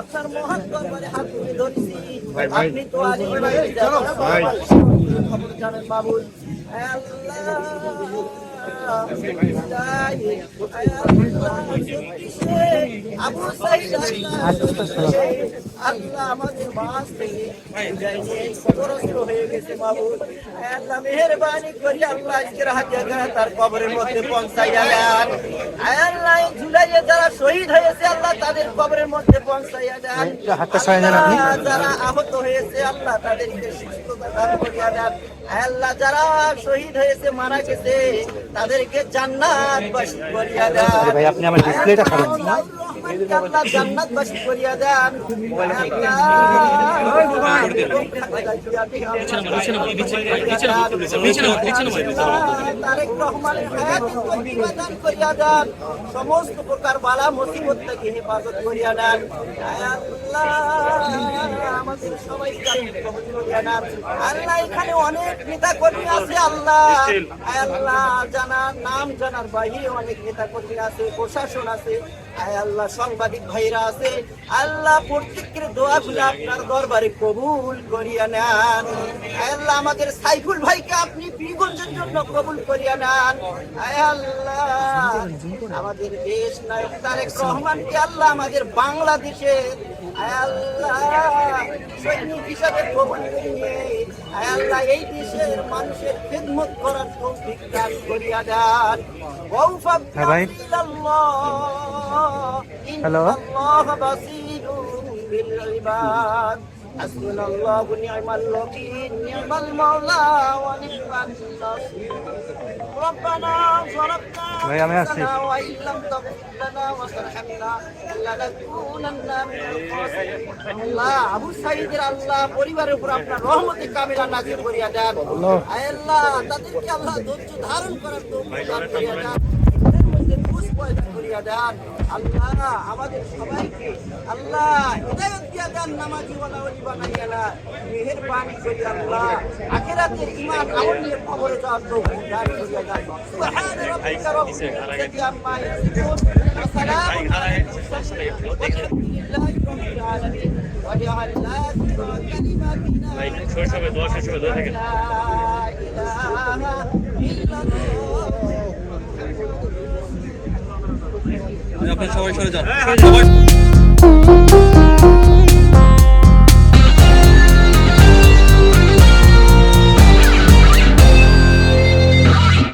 আপনার মহান দরবারে হাত তুলে ধরছি। আপনি তো আর খবর জানেন মাবুদ। আবু সাইদ আল্লাহ আমাদের মাঝ থেকে কবরস্থ হয়ে গেছে মাবুদ। আল্লাহ মেহেরবানি করি আল্লাহ আজকের হাজারা তার কবরের মধ্যে পৌঁছাইয়া দেন। আল্লাহ জুলাইয়ে যারা শহীদ হয়েছে আল্লাহ তাদের কবরের মধ্যে পৌঁছাইয়া দেন। যারা আহত হয়েছে আল্লাহ তাদেরকে সুস্থতা দান করিয়া দেন। আল্লাহ যারা শহীদ হয়েছে মারা গেছে তাদেরকে জান্নাতবাসী করিয়া দেন। ভাই আপনি আমার ডিসপ্লেটা খারাপ না, আল্লাহ জান্নাতবাসী করিয়া দেন। তারেক রহমানের হায়াতে তৈবা দান করিয়া দেন। সমস্ত প্রকার বালা মুসিবত থেকে হেফাজত করিয়া দেন। আল্লাহ আমাদের সবাইকে কবুল করিয়া দেন। আল্লাহ এখানে অনেক নেতা কর্মী আছে আল্লাহ। আল্লাহ জানার নাম জানার বাহিরে অনেক নেতা কর্মী আছে, প্রশাসন আছে, আল্লাহ সাংবাদিক ভাইরা আছে। আল্লাহ প্রত্যেকের দোয়াগুলো আপনার দরবারে কবুল করিয়া নেন। আল্লাহ আমাদের সাইফুল ভাইকে আপনি পীরগঞ্জের জন্য কবুল করিয়া নেন। আল্লাহ আমাদের দেশ নায়ক তারেক রহমানকে আল্লাহ আমাদের বাংলাদেশে আল্লাহ সৈনিক হিসাবে কবুল করিয়ে আল্লাহ এই দেশের মানুষের খিদমত করার তৌফিক দান করিয়া দেন। হ্যালো حسبنا الله ونعم الوكيل نعم المولى ونعم النصير ربنا ظلمنا أنفسنا وإن لم تغفر لنا وترحمنا لنكونن من الخاسرين আল্লাহ আবু সাইদের আল্লাহ পরিবারের উপর আপনার রহমতে কামিলা নাযিল করিয়া দেন। আল্লাহ তাদেরকে আল্লাহ ধৈর্য ধারণ করার তৌফিক দান করিয়া দেন। আল্লাহ আমাদের সবাইকে আল্লাহ হিদায়াত দিয়া দেন। নামাজি ওয়ালা ওলি বানাইয়া দেন। মেহেরবানি করে আল্লাহ আখিরাতের ঈমান আমল নিয়ে কবরে যাওয়ার তৌফিক দান করিয়া দেন। সুবহান রাব্বিকা রাব্বিল ইজ্জাতি আম্মা ইয়াসিফুন ওয়া সালামুন আলাল মুরসালিন ওয়ালহামদুলিল্লাহি রাব্বিল আলামিন ওয়া জাআলনা কালিমাতিনা ভাই শৈশবে দোয়া থাকে লা ইলাহা ইল্লাল্লাহ। আপনি সবাই সরে যান, সবাই